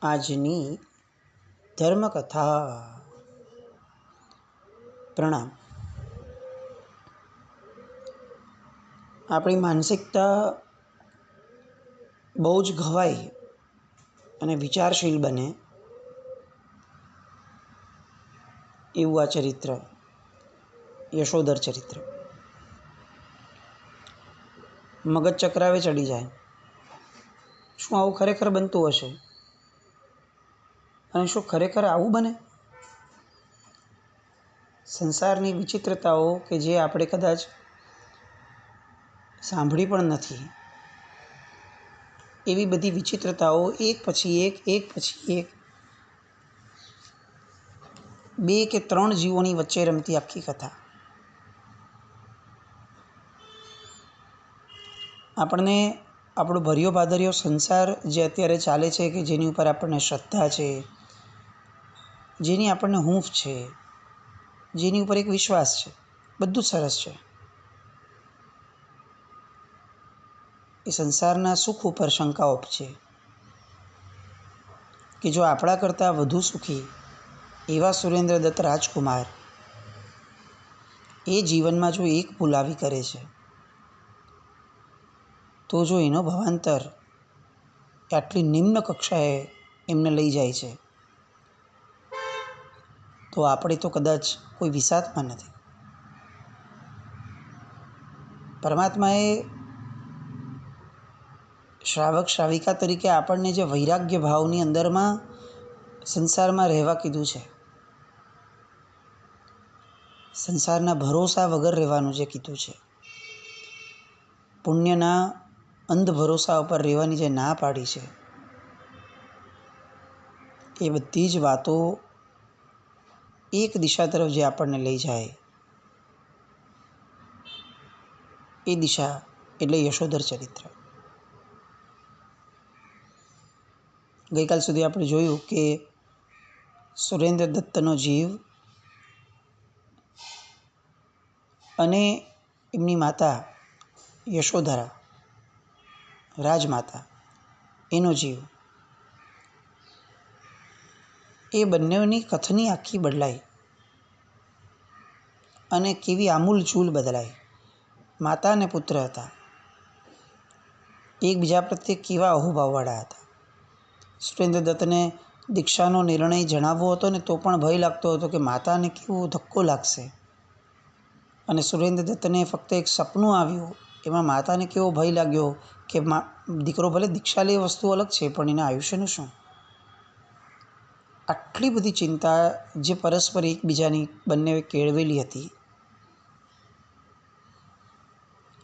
આજની ધર્મકથા. પ્રણામ. આપણી માનસિકતા બહુ જ ઘવાય અને વિચારશીલ બને એવું આ ચરિત્ર, યશોધર ચરિત્ર. મગજ ચક્રાવે ચડી જાય. શું આવું ખરેખર બનતું હશે? અને શું ખરેખર આવું બને? સંસારની વિચિત્રતાઓ કે જે આપણે કદાચ સાંભળી પણ નથી, એવી બધી વિચિત્રતાઓ એક પછી એક બે કે ત્રણ જીવોની વચ્ચે રમતી આખી કથા. આપણને આપણો ભર્યો ભાદર્યો સંસાર જે અત્યારે ચાલે છે, કે જેની ઉપર આપણને શ્રદ્ધા છે, જેની આપણને હૂંફ છે, જેની ઉપર એક વિશ્વાસ છે, બધું સરસ છે. એ સંસારના સુખ ઉપર શંકા ઉપજે કે જો આપણા કરતાં વધુ સુખી એવા સુરેન્દ્રદત્ત રાજકુમાર એ જીવનમાં જો એક ભૂલ આવી કરે છે, તો જો એનો ભાવાંતર આટલી નિમ્ન કક્ષાએ એમને લઈ જાય છે, તો આપણે તો કદાચ કોઈ વિસાતમાં નથી. પરમાત્માએ શ્રાવક શ્રાવિકા તરીકે આપણને જે વૈરાગ્ય ભાવની અંદરમાં સંસારમાં રહેવા કીધું છે, સંસારના ભરોસા વગર રહેવાનું જે કીધું છે, પુણ્યના અંધ ભરોસા ઉપર રહેવાની જે ના પાડી છે, એ બધી જ વાતો એક દિશા તરફ જે આપણને લઈ જાય, એ દિશા એટલે યશોધર ચરિત્ર. ગઈકાલ સુધી આપણે જોયું કે સુરેન્દ્રદત્તનો જીવ અને એમની માતા યશોધરા, રાજમાતા, એનો જીવ, એ બંનેની કથની આખી બદલાઈ અને કેવી આમૂલ ચૂલ બદલાઈ. માતા અને પુત્ર હતા, એકબીજા પ્રત્યે કેવા અહોભાવવાળા હતા. સુરેન્દ્રદત્તને દીક્ષાનો નિર્ણય જણાવવો હતો ને તો પણ ભય લાગતો હતો કે માતાને કેવો ધક્કો લાગશે, અને સુરેન્દ્રદત્તને ફક્ત એક સપનું આવ્યું, એમાં માતાને કેવો ભય લાગ્યો કે દીકરો ભલે દીક્ષા લે વસ્તુ અલગ છે, પણ એના આયુષ્યનું શું? આટલી બધી ચિંતા જે પરસ્પર એકબીજાની બંને કેળવેલી હતી,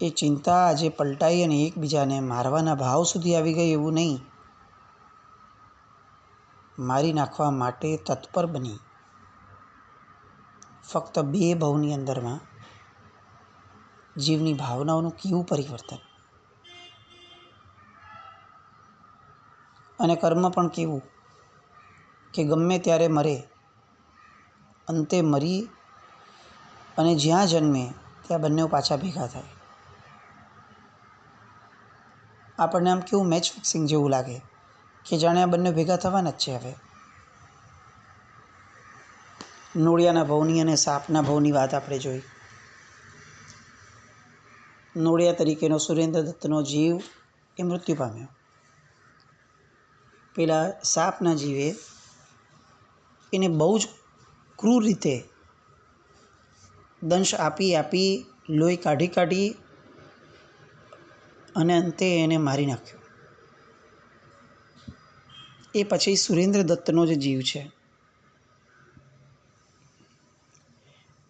એ ચિંતા આજે પલટાઈ અને એકબીજાને મારવાના ભાવ સુધી આવી ગઈ એવું નહીં, મારી નાખવા માટે તત્પર બની. ફક્ત બે ભવની અંદરમાં જીવની ભાવનાઓનું કેવું પરિવર્તન, અને કર્મ પણ કેવું કે ગમે ત્યારે મરે, અંતે મરી અને જ્યાં જન્મે ત્યાં બંને પાછા ભેગા થાય. આપણને આમ કેવું મેચ ફિક્સિંગ જેવું લાગે કે જાણે આ બંને ભેગા થવાના જ છે. હવે નોળિયાના ભવની અને સાપના ભવની વાત આપણે જોઈ. નોળિયા તરીકેનો સુરેન્દ્રદત્તનો જીવ એ મૃત્યુ પામ્યો. પેલા સાપના જીવે એને બહુ જ ક્રૂર રીતે દંશ આપી લોહી કાઢી અને અંતે એને મારી નાખ્યો. એ પછી સુરેન્દ્રદત્તનો જે જીવ છે,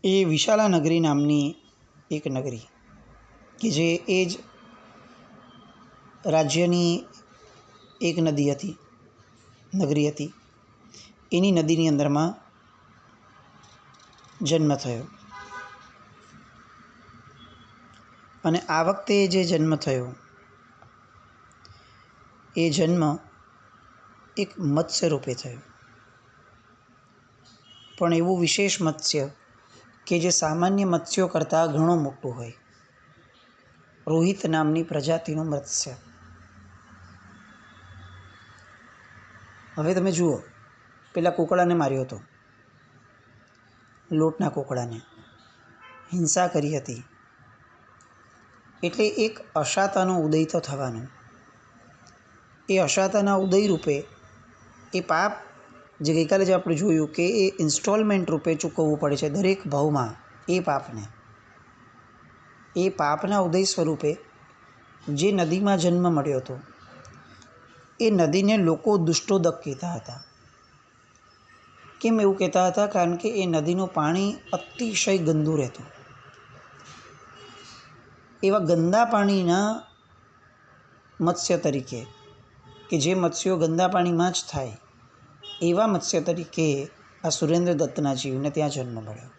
એ વિશાલા નગરી નામની એક નગરી, કે જે એ જ રાજ્યની એક નદી હતી, નગરી હતી, એની નદીની અંદરમાં જન્મ થયો. અને આ વખતે જે જન્મ થયો, એ જન્મ એક મત્સ્ય રૂપે થયો, પણ એવું વિશેષ મત્સ્ય કે જે સામાન્ય મત્સ્યો કરતાં ઘણું મોટું હોય. રોહિત નામની પ્રજાતિનું મત્સ્ય. હવે તમે જુઓ, પેલા કોકડાને માર્યો હતો, લોટના કોકડાને હિંસા કરી હતી, એટલે એક અશાતાનો ઉદય તો થવાનો. એ અશાતાના ઉદય રૂપે એ પાપ જે ગઈકાલે જે આપણે જોયું કે એ ઇન્સ્ટોલમેન્ટ રૂપે ચૂકવવું પડે છે દરેક ભાવમાં. એ પાપના ઉદય સ્વરૂપે જે નદીમાં જન્મ મળ્યો હતો, એ નદીને લોકો દુષ્ટોદક કહેતા હતા. કેમ એવું કહેતા હતા? કારણ કે એ નદીનું પાણી અતિશય ગંદુ રહેતું. એવા ગંદા પાણીના મત્સ્ય તરીકે, કે જે મત્સ્યો ગંદા પાણીમાં જ થાય, એવા મત્સ્ય તરીકે આ સુરેન્દ્રદત્તના જીવને ત્યાં જન્મ મળ્યો.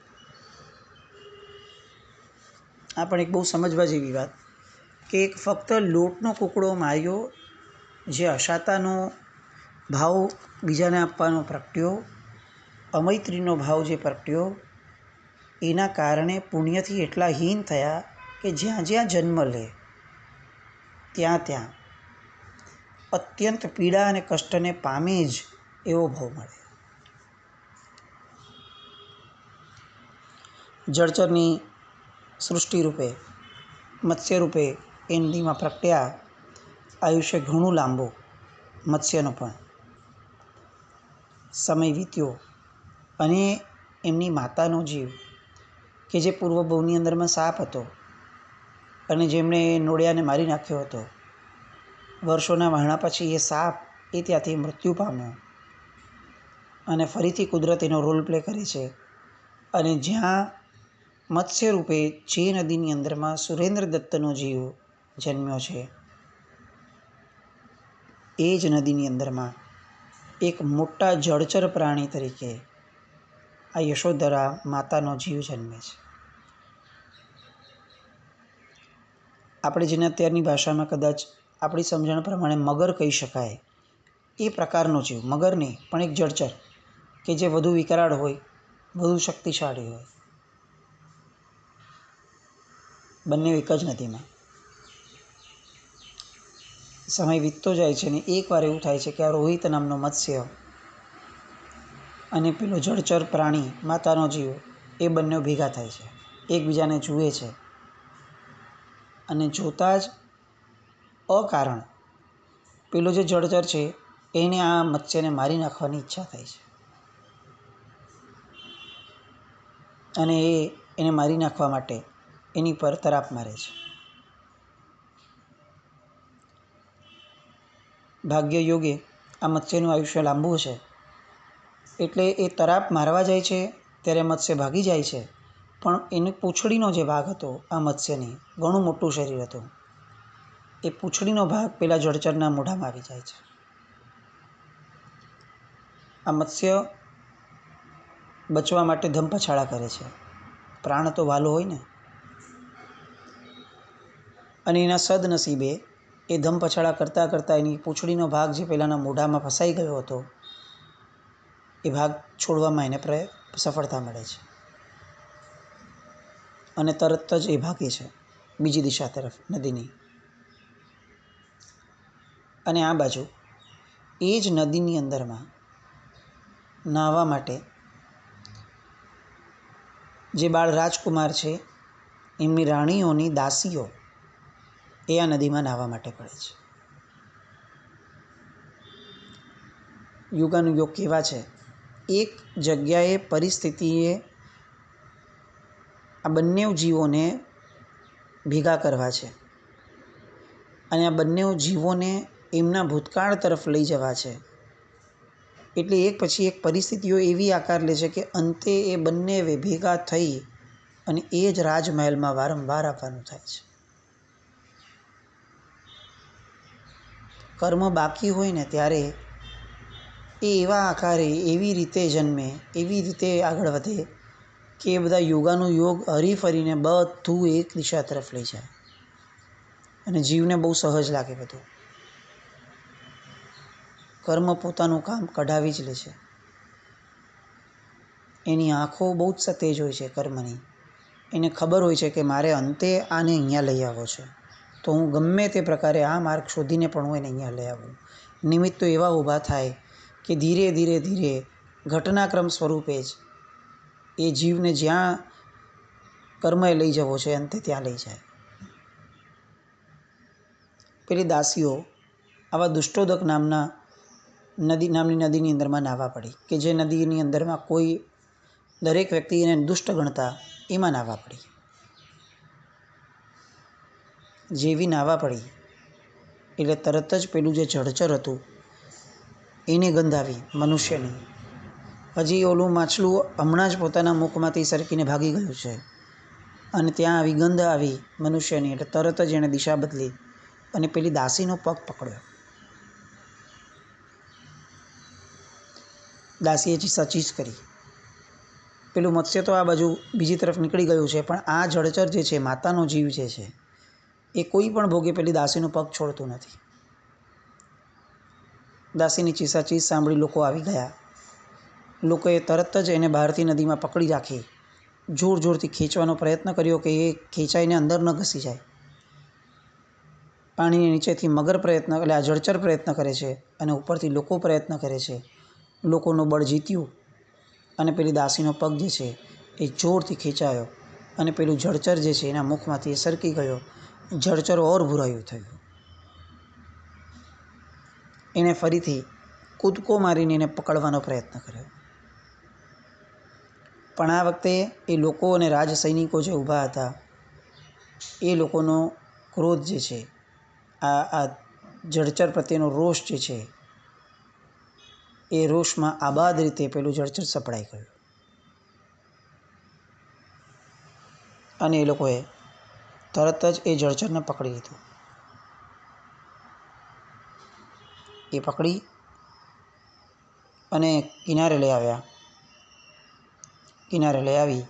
આ પણ એક બહુ સમજવા જેવી વાત, કે એક ફક્ત લોટનો કુકડો માર્યો, જે અશાતાનો ભાવ બીજાને આપવાનો પ્રગટ્યો, અમૈત્રીનો ભાવ જે પ્રગટ્યો, એના કારણે પુણ્યથી એટલા હીન થયા કે જ્યાં જ્યાં જન્મ લે ત્યાં ત્યાં અત્યંત પીડા અને કષ્ટને પામે જ એવો ભાવ મળે. જળચરની સૃષ્ટિ રૂપે, મત્સ્ય રૂપે એ નદીમાં પ્રગટ્યા. આયુષ્ય ઘણું લાંબુ મત્સ્યનું પણ. સમય વીત્યો અને એમની માતાનો જીવ, કે જે પૂર્વભવની અંદરમાં સાપ હતો અને જેમણે નોળિયાને મારી નાખ્યો હતો, વર્ષોના વહાણા પછી એ સાપ એ ત્યાંથી મૃત્યુ પામ્યો અને ફરીથી કુદરત એનો રોલ પ્લે કરે છે. અને જ્યાં મત્સ્ય રૂપે જે નદીની અંદરમાં સુરેન્દ્રદત્તનો જીવ જન્મ્યો છે, એ જ નદીની અંદરમાં એક મોટા જળચર પ્રાણી તરીકે આ યશોધરા માતાનો જીવ જન્મે છે. આપણે જેને અત્યારની ભાષામાં કદાચ આપણી સમજણ પ્રમાણે મગર કહી શકાય, એ પ્રકારનો જીવ. મગર નહીં, પણ એક જળચર, કે જે વધુ વિકરાળ હોય, વધુ શક્તિશાળી હોય. બંને એક જ નદીમાં. સમય વીતતો જાય છે ને એકવાર એવું થાય છે કે આ રોહિત નામનો મત્સ્ય અને પેલો જળચર પ્રાણી માતાનો જીવ, એ બંને ભેગા થાય છે, એકબીજાને જુએ છે અને જોતાં જ અકારણ પેલો જે જળચર છે એને આ મત્સ્યને મારી નાખવાની ઈચ્છા થાય છે અને એને મારી નાખવા માટે એની પર તરાપ મારે છે. ભાગ્ય યોગે આ મત્સ્યનું આયુષ્ય લાંબુ છે, એટલે એ તરાપ મારવા જાય છે ત્યારે મત્સ્ય ભાગી જાય છે, પણ એની પૂંછડીનો જે ભાગ હતો આ મત્સ્યની, ઘણું મોટું શરીર હતું, એ પૂંછડીનો ભાગ પેલા જળચરના મોઢામાં આવી જાય છે. આ મત્સ્ય બચવા માટે ધમપછાડા કરે છે, પ્રાણ તો વાલો હોય ને, અને એના સદનસીબે એ ધમપછાડા કરતાં કરતાં એની પૂંછડીનો ભાગ જે પેલાના મોઢામાં ફસાઈ ગયો હતો, એ ભાગ છોડવામાં એને સફળતા મળે છે અને તરત જ એ ભાગે છે બીજી દિશા તરફ નદીની. અને આ બાજુ એ જ નદીની અંદરમાં નાહવા માટે જે બાળ રાજકુમાર છે, એમની રાણીઓની દાસીઓ એ આ નદીમાં નાહવા માટે પડે છે. યુગાનુયોગ કેવા છે, એક જગ્યાએ પરિસ્થિતિએ આ બંને જીવોને ભેગા કરવા છે અને આ બંને જીવોને એમના ભૂતકાળ તરફ લઈ જવા છે. એટલે એક પછી એક પરિસ્થિતિઓ એવી આકાર લે છે કે અંતે એ બંને ભેગા થઈ અને એ જ રાજમહેલમાં વારંવાર આવવાનું થાય છે. કર્મ બાકી હોય ને ત્યારે એ એવા આકારે, એવી રીતે જન્મે, એવી રીતે આગળ વધે કે એ બધા યોગાનુયોગ હરીફરીને બધું એક દિશા તરફ લઈ જાય અને જીવને બહુ સહજ લાગે બધું. કર્મ પોતાનું કામ કઢાવી જ લે છે. એની આંખો બહુ જ સતેજ હોય છે કર્મની. એને ખબર હોય છે કે મારે અંતે આને અહીંયા લઈ આવવો છે, તો હું ગમે તે પ્રકારે આ માર્ગ શોધીને પણ હું એને અહીંયા લઈ આવું. નિમિત્તો એવા ઊભા થાય કે ધીરે ધીરે ધીરે ઘટનાક્રમ સ્વરૂપે જ એ જીવને જ્યાં કર્મએ લઈ જવો છે અંતે ત્યાં લઈ જાય. પેલી દાસીઓ આવા દુષ્ટોદક નામની નદીની અંદરમાં નાહવા પડી, કે જે નદીની અંદરમાં કોઈ દરેક વ્યક્તિ એને દુષ્ટ ગણતા, એમાં નાહવા પડી. જેવી નાહવા પડી એટલે તરત જ પેલું જે જળચર હતું એને ગંધ આવી મનુષ્યની. હજી ઓલું માછલું હમણાં જ પોતાના મુખમાંથી સરકીને ભાગી ગયું છે અને ત્યાં આવી ગંધ આવી મનુષ્યની, એટલે તરત જ એણે દિશા બદલી અને પેલી દાસીનો પગ પકડ્યો. દાસીએ ચીસાચીસ કરી. પેલું મત્સ્ય તો આ બાજુ બીજી તરફ નીકળી ગયું છે, પણ આ જળચર જે છે, માતાનો જીવ જે છે, એ કોઈ પણ ભોગે પેલી દાસીનું પગ છોડતું નથી. દાસીની ચીસાચીસ સાંભળી લોકો આવી ગયા. લોકોએ તરત જ એને બહારથી નદીમાં પકડી રાખી, જોર જોરથી ખેંચવાનો પ્રયત્ન કર્યો કે એ ખેંચાઈને અંદર ન ઘસી જાય. પાણીની નીચેથી મગર એટલે આ જળચર પ્રયત્ન કરે છે અને ઉપરથી લોકો પ્રયત્ન કરે છે. લોકોનું બળ જીત્યું અને પેલી દાસીનો પગ જે છે એ જોરથી ખેંચાયો અને પેલું જળચર જે છે એના મુખમાંથી એ સરકી ગયો. જળચર ઓર ભૂરાયું થયું. એણે ફરીથી કૂદકો મારીને એને પકડવાનો પ્રયત્ન કર્યો, પણ આ વખતે એ લોકો અને રાજ સૈનિકો જે ઊભા હતા એ લોકોનો ક્રોધ જે છે, આ જળચર પ્રત્યેનો રોષ જે છે, એ રોષમાં આબાદ રીતે પેલું જળચર સપડાઈ ગયું અને એ લોકોએ તરત જ એ જળચરને પકડી લીધું. એ પકડી અને કિનારે લઈ આવ્યા. કિનારે લઈ આવી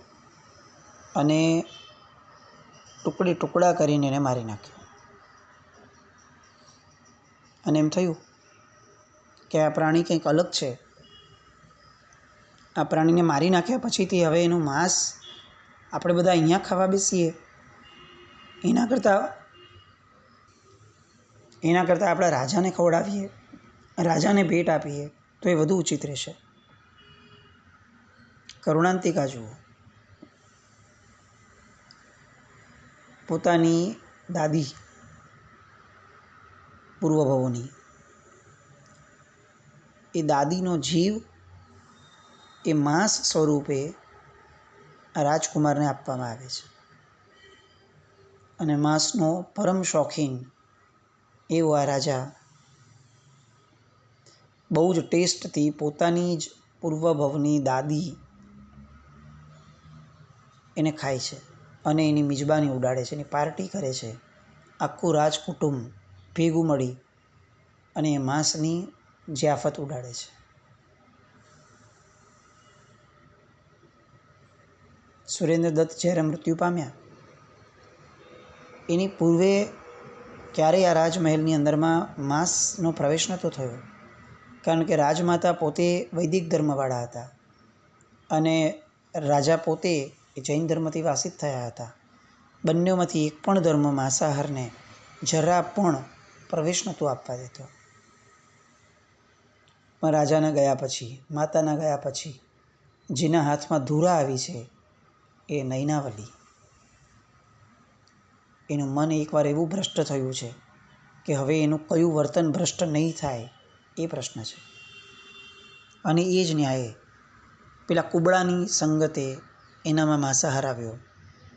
અને ટુકડા કરીને એને મારી નાખ્યો. અને એમ થયું કે આ પ્રાણી કંઈક અલગ છે. આ પ્રાણીને મારી નાખ્યા પછીથી હવે એનું માંસ આપણે બધા અહીંયા ખાવા બેસીએ એના કરતાં આપણા રાજાને ખવડાવીએ, રાજાને ભેટ આપીએ તો એ વધુ ઉચિત રહેશે. કરુણાંતિકા જુઓ, પોતાની દાદી પૂર્વભવોની, એ દાદીનો જીવ એ માંસ સ્વરૂપે આ રાજકુમારને આપવામાં આવે છે અને માંસનો પરમ શોખીન એવો આ રાજા બહુ જ ટેસ્ટથી પોતાની જ પૂર્વભવની દાદી એને ખાય છે અને એની મિજબાની ઉડાડે છે, એની પાર્ટી કરે છે. આખું રાજકુટુંબ ભેગું મળી અને એ માંસની જિયાફત ઉડાડે છે. સુરેન્દ્રદત્ત જ્યારે મૃત્યુ પામ્યા એની પૂર્વે ક્યારેય આ રાજમહેલની અંદરમાં માંસનો પ્રવેશ નહોતો થયો, કારણ કે રાજમાતા પોતે વૈદિક ધર્મવાળા હતા અને રાજા પોતે જૈન ધર્મથી વાસિત થયા હતા. બંનેમાંથી એક પણ ધર્મ માંસાહારને જરા પણ પ્રવેશ નહોતો આપવા દેતો. પણ રાજાના ગયા પછી, માતાના ગયા પછી જેના હાથમાં ધુરા આવી છે એ નૈનાવલી. એનું મન એકવાર એવું ભ્રષ્ટ થયું છે કે હવે એનું કયું વર્તન ભ્રષ્ટ નહીં થાય એ પ્રશ્ન છે. અને એ જ ન્યાયે પેલા કુબડાની સંગતે એનામાં માંસાહાર આવ્યો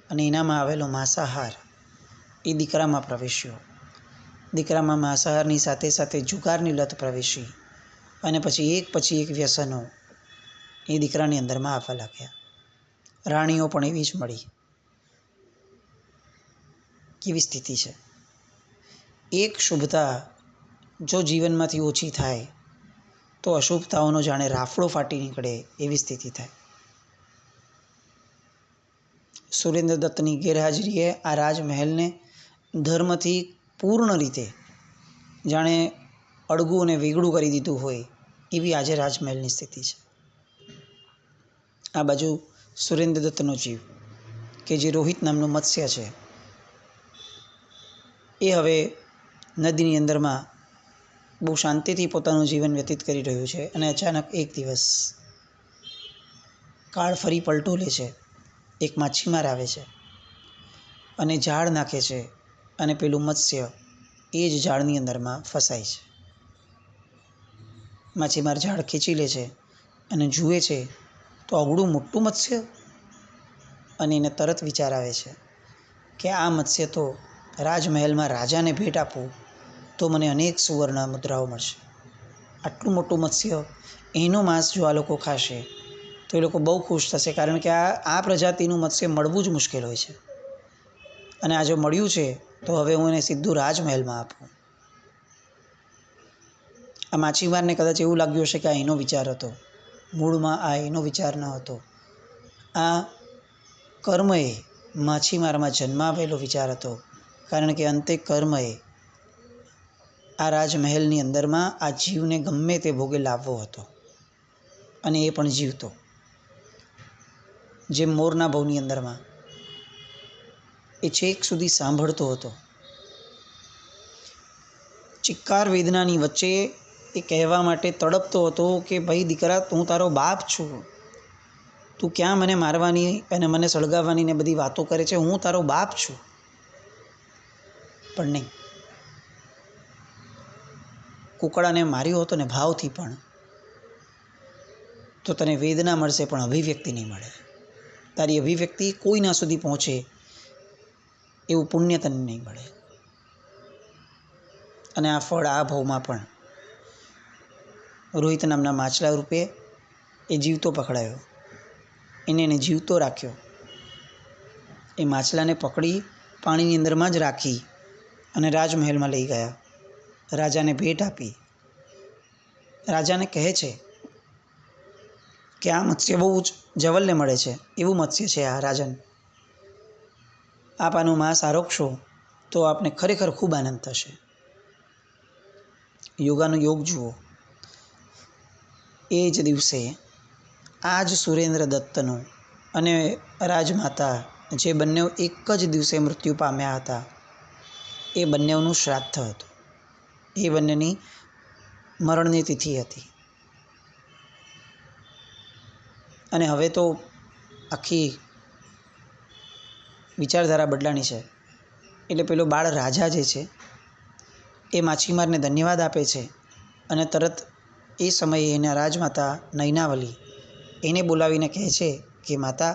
અને એનામાં આવેલો માંસાહાર એ દીકરામાં પ્રવેશ્યો. દીકરામાં માંસાહારની સાથે સાથે જુગારની લત પ્રવેશી અને પછી એક વ્યસનો એ દીકરાની અંદરમાં આવવા લાગ્યા. રાણીઓ પણ એવી જ મળી. કેવી સ્થિતિ છે! એક શુભતા જો જીવનમાંથી ઓછી થાય તો અશુભતાઓનો જાણે રાફડો ફાટી નીકળે એવી સ્થિતિ થાય. સુરેન્દ્રદત્તની ગેરહાજરીએ આ રાજમહેલને ધર્મથી પૂર્ણ રીતે જાણે અળગું અને વેગળું કરી દીધું હોય એવી આજે રાજમહેલની સ્થિતિ છે. આ બાજુ સુરેન્દ્રદત્તનો જીવ કે જે રોહિત નામનું મત્સ્ય છે એ હવે નદીની અંદરમાં બહુ શાંતિથી પોતાનું જીવન વ્યતીત કરી રહ્યું છે અને અચાનક એક દિવસ કાળ ફરી પલટો લે છે. એક માછીમાર આવે છે અને ઝાડ નાખે છે અને પેલું મત્સ્ય એ જ ઝાડની અંદરમાં ફસાય છે. માછીમાર ઝાડ ખેંચી લે છે અને જુએ છે તો અવળું મોટું મત્સ્ય, અને એને તરત વિચાર આવે છે કે આ મત્સ્ય તો રાજમહેલમાં રાજાને ભેટ આપવું તો મને અનેક સુવર્ણ મુદ્રાઓ મળશે. આટલું મોટું મત્સ્ય, એનું માંસ જો આ લોકો ખાશે તો એ લોકો બહુ ખુશ થશે, કારણ કે આ પ્રજાતિનું મત્સ્ય મળવું જ મુશ્કેલ હોય છે. અને આ જો મળ્યું છે તો હવે હું એને સીધું રાજમહેલમાં આપું. આ માછીમારને કદાચ એવું લાગ્યું હશે કે આ એનો વિચાર હતો. મૂળમાં આ એનો વિચાર ન હતો. આ કર્મએ માછીમારમાં જન્માવેલો વિચાર હતો, કારણ કે અંતે કર્મએ આ રાજમહેલની અંદરમાં આ જીવને ગમે તે ભોગે લાવવો હતો, અને એ પણ જીવતો. જેમ મોરના ભવની અંદરમાં એ છેક સુધી સાંભળતો હતો. ચિક્કાર વેદનાની વચ્ચે એ કહેવા માટે તડપતો હતો કે ભાઈ દીકરા, હું તારો બાપ છું, તું ક્યાં મને મારવાની અને મને સળગાવવાની ને બધી વાતો કરે છે, હું તારો બાપ છું. પણ નહીં, કુકડાને માર્યો હતો ને ભાવથી પણ, તો તને વેદના મળશે પણ અભિવ્યક્તિ નહીં મળે. તારી અભિવ્યક્તિ કોઈના સુધી પહોંચે એવું પુણ્ય તને નહીં મળે. અને આ ફળ આ ભાવમાં પણ રોહિત નામના માછલા રૂપે એ જીવતો પકડાયો. એને જીવતો રાખ્યો. એ માછલાને પકડી પાણીની અંદરમાં જ રાખી અને રાજમહેલમાં લઈ ગયા. રાજાને ભેટ આપી. રાજાને કહે છે કે આ મત્સ્ય બહુ જ જવલ્લે મળે છે, એવું મત્સ્ય છે આ રાજન. આપ આનું માંસ આરોગશો તો આપને ખરેખર ખૂબ આનંદ થશે. યોગાનો યોગ જુઓ. એ જ દિવસે આ જ સુરેન્દ્ર દત્તનું અને રાજમાતા, જે બંને એક જ દિવસે મૃત્યુ પામ્યા હતા, એ બંનેનું શ્રાદ્ધ હતું. એ બંનેની મરણની તિથિ હતી. અને હવે તો આખી વિચારધારા બદલાણી છે. એટલે પેલો બાળ રાજા જે છે એ માછીમારને ધન્યવાદ આપે છે, અને તરત એ સમયે એના રાજમાતા નૈનાવલી એને બોલાવીને કહે છે કે માતા,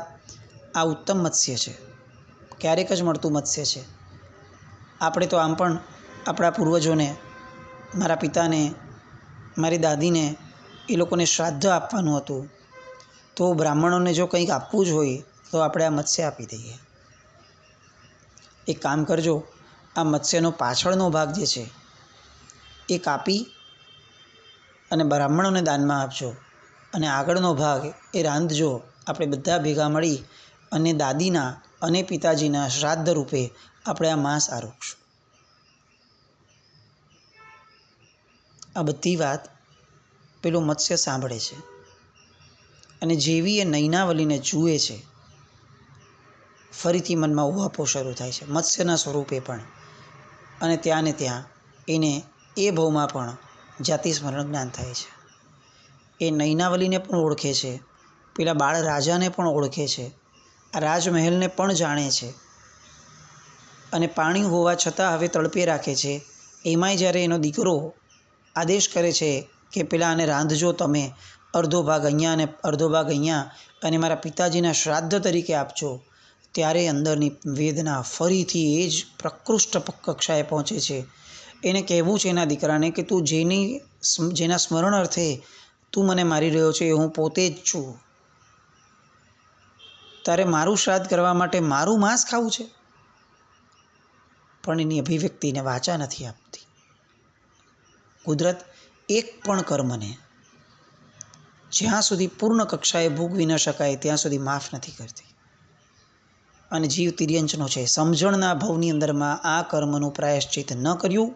આ ઉત્તમ મત્સ્ય છે, ક્યારેક જ મળતું મત્સ્ય છે. આપણે તો આમ પણ આપણા પૂર્વજોને, મારા પિતાને, મારી દાદીને, એ લોકોને શ્રાદ્ધ આપવાનું હતું, તો બ્રાહ્મણોને જો કંઈક આપવું જ હોય તો આપણે આ મત્સ્ય આપી દઈએ. એક કામ કરજો, આ મત્સ્યનો પાછળનો ભાગ જે છે એ કાપી અને બ્રાહ્મણોને દાનમાં આપજો, અને આગળનો ભાગ એ રાંધજો. આપણે બધા ભેગા મળી અને દાદીના અને પિતાજીના શ્રાદ્ધ રૂપે આપણે આ માંસ આરોગશું. આ બધી વાત પેલો મત્સ્ય સાંભળે છે, અને જેવી એ નૈનાવલીને જુએ છે, ફરીથી મનમાં ઉહાપો શરૂ થાય છે, મત્સ્યના સ્વરૂપે પણ. અને ત્યાં ને ત્યાં એને એ ભાવમાં પણ જાતિ સ્મરણ જ્ઞાન થાય છે. એ નૈનાવલીને પણ ઓળખે છે, પેલા બાળ રાજાને પણ ઓળખે છે, આ રાજમહેલને પણ જાણે છે. અને પાણી હોવા છતાં હવે તળપે રાખે છે. એમાંય જ્યારે એનો દીકરો આદેશ કરે છે કે પેલા આને રાંધજો તમે, અડધો ભાગ અહીંયા અને અડધો ભાગ અહીંયા, અને મારા પિતાજીના શ્રાદ્ધ તરીકે આપજો, ત્યારે અંદરની વેદના ફરીથી એ જ પ્રકૃષ્ટ કક્ષાએ પહોંચે છે. એને કહેવું છે એના દીકરાને કે તું જેના સ્મરણ અર્થે તું મને મારી રહ્યો છે એ હું પોતે જ છું. તારે મારું શ્રાદ્ધ કરવા માટે મારું માંસ ખાવું છે? પણ એની અભિવ્યક્તિને વાચા નથી આપતી. કુદરત એક પણ કર્મને જ્યાં સુધી પૂર્ણ કક્ષાએ ભોગવી ન શકાય ત્યાં સુધી માફ નથી કરતી. અને જીવ તિર્યંચનો છે. સમજણના ભવની અંદરમાં આ કર્મનું પ્રાયશ્ચિત ન કર્યું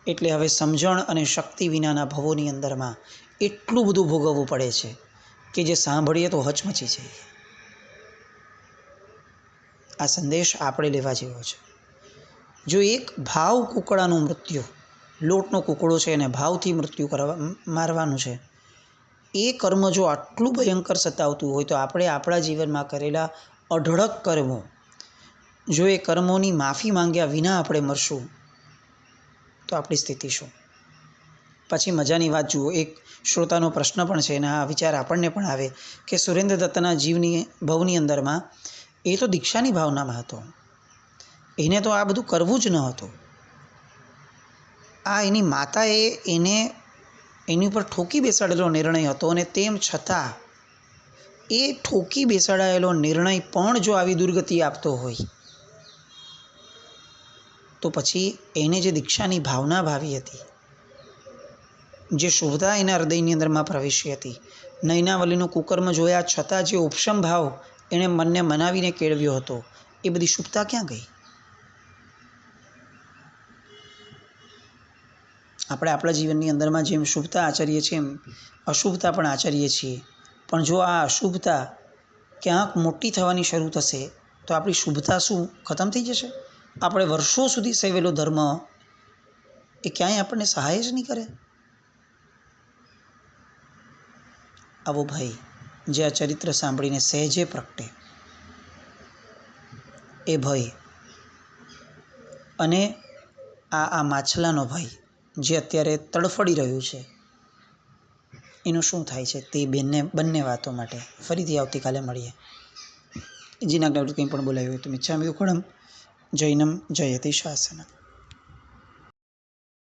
એટલે હવે સમજણ અને શક્તિ વિનાના ભવોની અંદરમાં એટલું બધું ભોગવવું પડે છે કે જે સાંભળીએ તો હચમચી જઈએ. આ સંદેશ આપણે લેવા જેવો છે. જો એક ભાવ કુકડાનું મૃત્યુ લોટનો કૂકડો છે એને ભાવથી મારવાનું છે. એ કર્મ જો આટલું ભયંકર સતાવતું હોય તો આપણે આપણા જીવનમાં કરેલા અઢળક કર્મો, જો એ કર્મોની માફી માંગ્યા વિના આપણે મરશું તો આપણી સ્થિતિ શું? પછી મજાની વાત જુઓ, એક શ્રોતાનો પ્રશ્ન પણ છે અને આ વિચાર આપણને પણ આવે કે સુરેન્દ્ર દત્તના ભવની અંદરમાં એ તો દીક્ષાની ભાવનામાં હતો, એને તો આ બધું કરવું જ ન હતું. આ એની માતાએ એની ઉપર ઠોકી બેસાડેલો નિર્ણય હતો અને તેમ છતાં એ ઠોકી બેસાડાયેલો નિર્ણય પણ જો આવી દુર્ગતિ આપતો હોય તો પછી એને જે દીક્ષાની ભાવના ભાવી હતી, જે શુભતા એના હૃદયની અંદરમાં પ્રવેશી હતી, નૈનાવલીનું કુકર્મ જોયા છતાં જે ઉપશમ ભાવ એણે મનને મનાવીને કેળવ્યો હતો, એ બધી શુભતા ક્યાં ગઈ? આપણે આપણા જીવનની અંદરમાં જેમ શુભતા આચરીએ છીએ એમ અશુભતા પણ આચરીએ છીએ, પણ જો આ અશુભતા ક્યાંક મોટી થવાની શરૂ થશે તો આપણી શુભતા શું ખતમ થઈ જશે? આપણે વર્ષો સુધી સેવેલો ધર્મ એ ક્યાંય આપણને સહાય જ નહીં કરે. આવો ભય જે આ ચરિત્ર સાંભળીને સહેજે પ્રગટે, એ ભય અને આ માછલાનો ભય જે અત્યારે તડફડી રહ્યું છે, એનું શું થાય છે તે બંને વાતો માટે ફરીથી આવતીકાલે મળીએ. જીના કંઈ પણ બોલાવ્યું હોય તો મિચ્છામિ દુક્કડમ. જૈનમ જયતિ શાસનમ.